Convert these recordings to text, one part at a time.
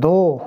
2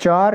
4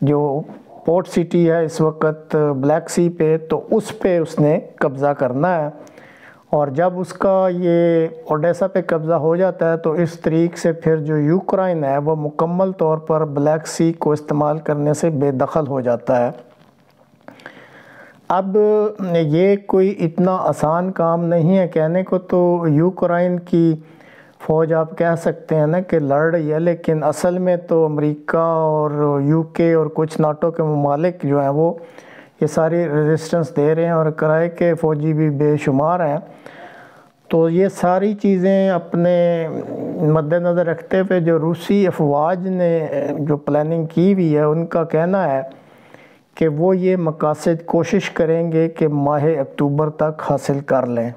جو port city ہے اس وقت بلیک سی پہ، تو اس پہ اس نے قبضہ کرنا ہے، اور جب اس کا یہ اوڈیسا پہ قبضہ ہو جاتا ہے تو اس طریق سے پھر جو یوکرائن ہے وہ مکمل طور پر بلیک سی کو استعمال کرنے سے بے دخل ہو جاتا ہے۔ اب یہ کوئی اتنا آسان کام نہیں ہے کہنے کو، تو یوکرائن کی فوج آپ کہہ سکتے ہیں نا کہ لڑ رہی ہے، لیکن اصل میں تو امریکہ اور یو کے اور کچھ ناٹو کے ممالک جو ہیں وہ یہ ساری ریزسٹنس دے رہے ہیں، اور کرائے کے فوجی بھی بے شمار ہیں۔ تو یہ ساری چیزیں اپنے مد نظر رکھتے ہوئے جو روسی افواج نے جو پلاننگ کی ہوئی ہے، ان کا کہنا ہے کہ وہ یہ مقاصد کوشش کریں گے کہ ماہ اکتوبر تک حاصل کر لیں۔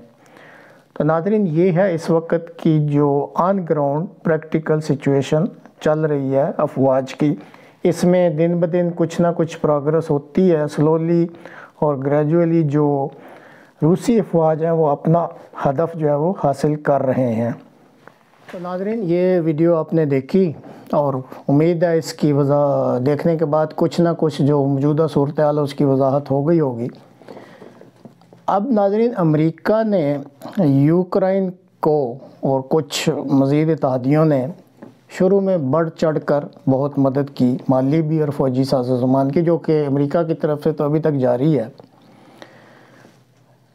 تو ناظرین، یہ ہے اس وقت کی جو آن گراؤنڈ پریکٹیکل سچویشن چل رہی ہے افواج کی۔ اس میں دن بدن کچھ نہ کچھ پروگرس ہوتی ہے، سلولی اور گریجولی جو روسی افواج ہیں وہ اپنا ہدف جو ہے وہ حاصل کر رہے ہیں۔ تو ناظرین، یہ ویڈیو آپ نے دیکھی، اور امید ہے اس کی دیکھنے کے بعد کچھ نہ کچھ جو موجودہ صورتحال ہے اس کی وضاحت ہو گئی ہوگی۔ اب ناظرین، امریکہ نے یوکرائن کو اور کچھ مزید اتحادیوں نے شروع میں بڑھ چڑھ کر بہت مدد کی، مالی بھی اور فوجی ساز و سامان کی، جو کہ امریکہ کی طرف سے تو ابھی تک جاری ہے۔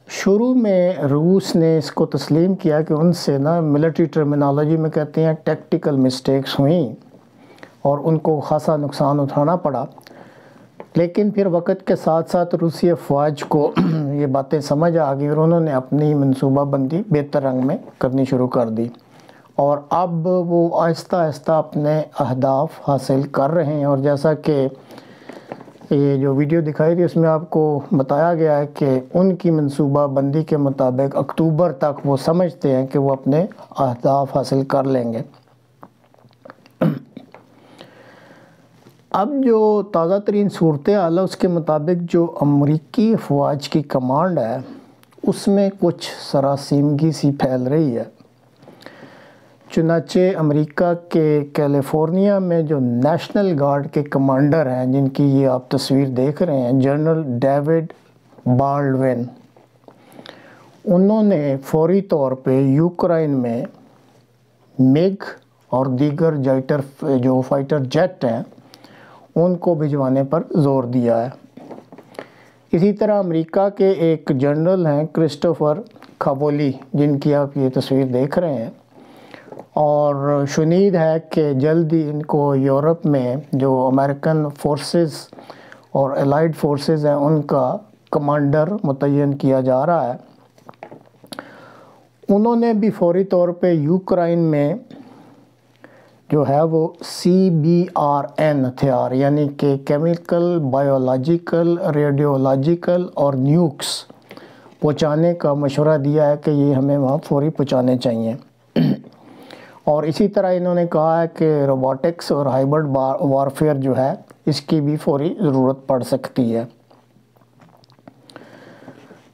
شروع میں روس نے اس کو تسلیم کیا کہ ان سے نا ملٹری ٹرمینالوجی میں کہتے ہیں ٹیکٹیکل مسٹیکس ہوئیں، اور ان کو خاصا نقصان اٹھانا پڑا، لیکن پھر وقت کے ساتھ ساتھ روسی افواج کو یہ باتیں سمجھ آ گئی، اور انہوں نے اپنی منصوبہ بندی بہتر رنگ میں کرنی شروع کر دی، اور اب وہ آہستہ آہستہ اپنے اہداف حاصل کر رہے ہیں۔ اور جیسا کہ یہ جو ویڈیو دکھائی تھی اس میں آپ کو بتایا گیا ہے کہ ان کی منصوبہ بندی کے مطابق اکتوبر تک وہ سمجھتے ہیں کہ وہ اپنے اہداف حاصل کر لیں گے۔ اب جو تازہ ترین صورتحال ہے اس کے مطابق جو امریکی افواج کی کمانڈ ہے اس میں کچھ سراسیمگی سی پھیل رہی ہے۔ چنانچہ امریکہ کے کیلیفورنیا میں جو نیشنل گارڈ کے کمانڈر ہیں، جن کی یہ آپ تصویر دیکھ رہے ہیں، جنرل ڈیوڈ بالڈوین، انہوں نے فوری طور پہ یوکرائن میں میگ اور دیگر جو فائٹر جیٹ ہیں ان کو بھجوانے پر زور دیا ہے۔ اسی طرح امریکہ کے ایک جنرل ہیں کرسٹوفر کھابولی، جن کی آپ یہ تصویر دیکھ رہے ہیں، اور شنید ہے کہ جلد ہی ان کو یورپ میں جو امریکن فورسز اور الائیڈ فورسز ہیں ان کا کمانڈر متعین کیا جا رہا ہے۔ انہوں نے بھی فوری طور پہ یوکرائن میں جو ہے وہ CBRN ہتھیار، یعنی کہ کیمیکل، بایولوجیکل، ریڈیولوجیکل اور نیوکس پہنچانے کا مشورہ دیا ہے کہ یہ ہمیں وہاں فوری پہنچانے چاہیے۔ اور اسی طرح انہوں نے کہا ہے کہ روبوٹکس اور ہائبرڈ وارفیئر جو ہے اس کی بھی فوری ضرورت پڑ سکتی ہے۔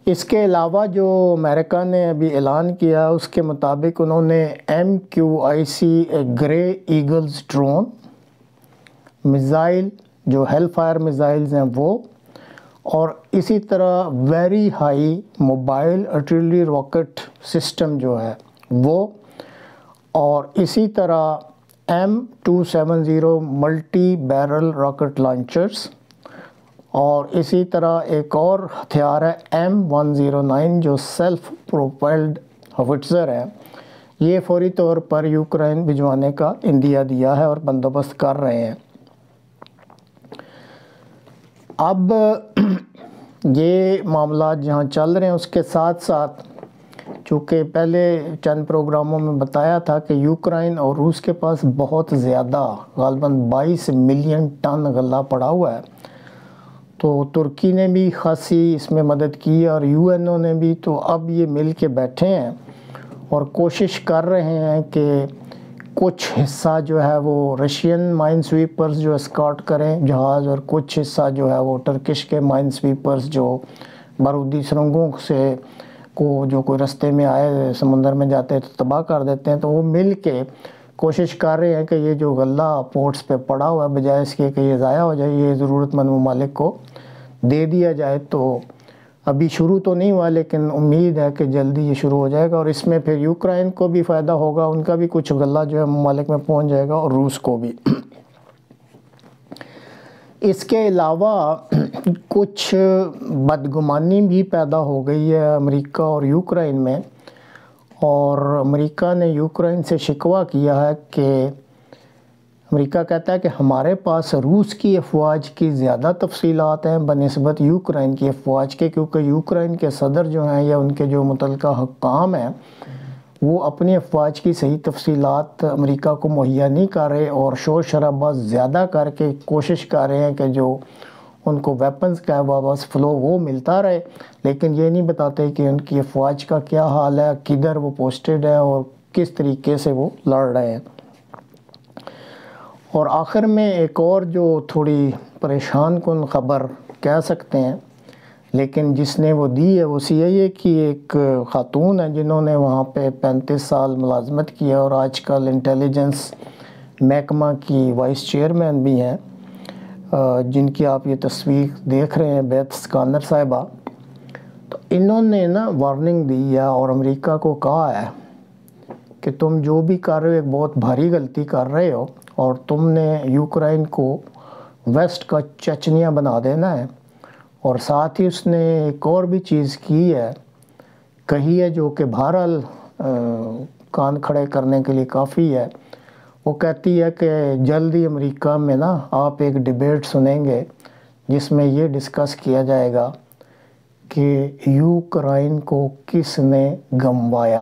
اس کے علاوہ جو امریکہ نے ابھی اعلان کیا اس کے مطابق انہوں نے MQIC گرے ایگلز ڈرون میزائل، جو ہیل فائر میزائلز ہیں وہ، اور اسی طرح very high mobile artillery rocket system جو ہے وہ، اور اسی طرح M270 multi barrel rocket launchers, اور اسی طرح ایک اور ہتھیار ہے M109 جو سیلف پروپیلڈ ہوٹزر ہے۔ یہ فوری طور پر یوکرائن بھجوانے کا عندیہ دیا ہے اور بندوبست کر رہے ہیں۔ اب یہ معاملات جہاں چل رہے ہیں اس کے ساتھ ساتھ، چونکہ پہلے چند پروگراموں میں بتایا تھا کہ یوکرائن اور روس کے پاس بہت زیادہ غالباً 22 ملین ٹن غلہ پڑا ہوا ہے، تو ترکی نے بھی خاصی اس میں مدد کی اور UN نے بھی، تو اب یہ مل کے بیٹھے ہیں اور کوشش کر رہے ہیں کہ کچھ حصہ جو ہے وہ رشین مائن سویپرز جو اسکارٹ کریں جہاز، اور کچھ حصہ جو ہے وہ ٹرکش کے مائن سویپرز جو بارودی سرنگوں سے کو جو کوئی رستے میں آئے سمندر میں جاتے ہیں تو تباہ کر دیتے ہیں، تو وہ مل کے کوشش کر رہے ہیں کہ یہ جو غلہ پورٹس پہ پڑا ہوا ہے بجائے اس کے کہ یہ ضائع ہو جائے یہ ضرورت مند ممالک کو دے دیا جائے۔ تو ابھی شروع تو نہیں ہوا لیکن امید ہے کہ جلدی یہ شروع ہو جائے گا، اور اس میں پھر یوکرائن کو بھی فائدہ ہوگا، ان کا بھی کچھ غلہ جو ہے ممالک میں پہنچ جائے گا، اور روس کو بھی۔ اس کے علاوہ کچھ بدگمانی بھی پیدا ہو گئی ہے امریکہ اور یوکرائن میں، اور امریکہ نے یوکرائن سے شکوہ کیا ہے کہ امریکہ کہتا ہے کہ ہمارے پاس روس کی افواج کی زیادہ تفصیلات ہیں بنسبت یوکرائن کی افواج کے، کیونکہ یوکرائن کے صدر جو ہیں یا ان کے جو متعلقہ حکام ہیں وہ اپنی افواج کی صحیح تفصیلات امریکہ کو مہیا نہیں کر رہے، اور شور شرابہ زیادہ کر کے کوشش کر رہے ہیں کہ جو ان کو ویپنز کا واپس فلو وہ ملتا رہے، لیکن یہ نہیں بتاتے کہ ان کی افواج کا کیا حال ہے، کدھر وہ پوسٹڈ ہے اور کس طریقے سے وہ لڑ رہے ہیں۔ اور آخر میں ایک اور جو تھوڑی پریشان کن خبر کہہ سکتے ہیں لیکن جس نے وہ دی ہے وہ CIA کی ایک خاتون ہے جنہوں نے وہاں پہ 35 سال ملازمت کیا اور آج کل انٹیلیجنس محکمہ کی وائس چیئرمین بھی ہیں، جن کی آپ یہ تصویر دیکھ رہے ہیں، بیتھ سکانر صاحبہ۔ تو انہوں نے نا وارننگ دی ہے اور امریکہ کو کہا ہے کہ تم جو بھی کر رہے ہو ایک بہت بھاری غلطی کر رہے ہو، اور تم نے یوکرائن کو ویسٹ کا چچنیا بنا دینا ہے۔ اور ساتھ ہی اس نے ایک اور بھی چیز کی ہے، کہی ہے جو کہ بہرحال کان کھڑے کرنے کے لیے کافی ہے۔ وہ کہتی ہے کہ جلدی امریکہ میں نا آپ ایک ڈیبیٹ سنیں گے جس میں یہ ڈسکس کیا جائے گا کہ یوکرائن کو کس نے گنوایا۔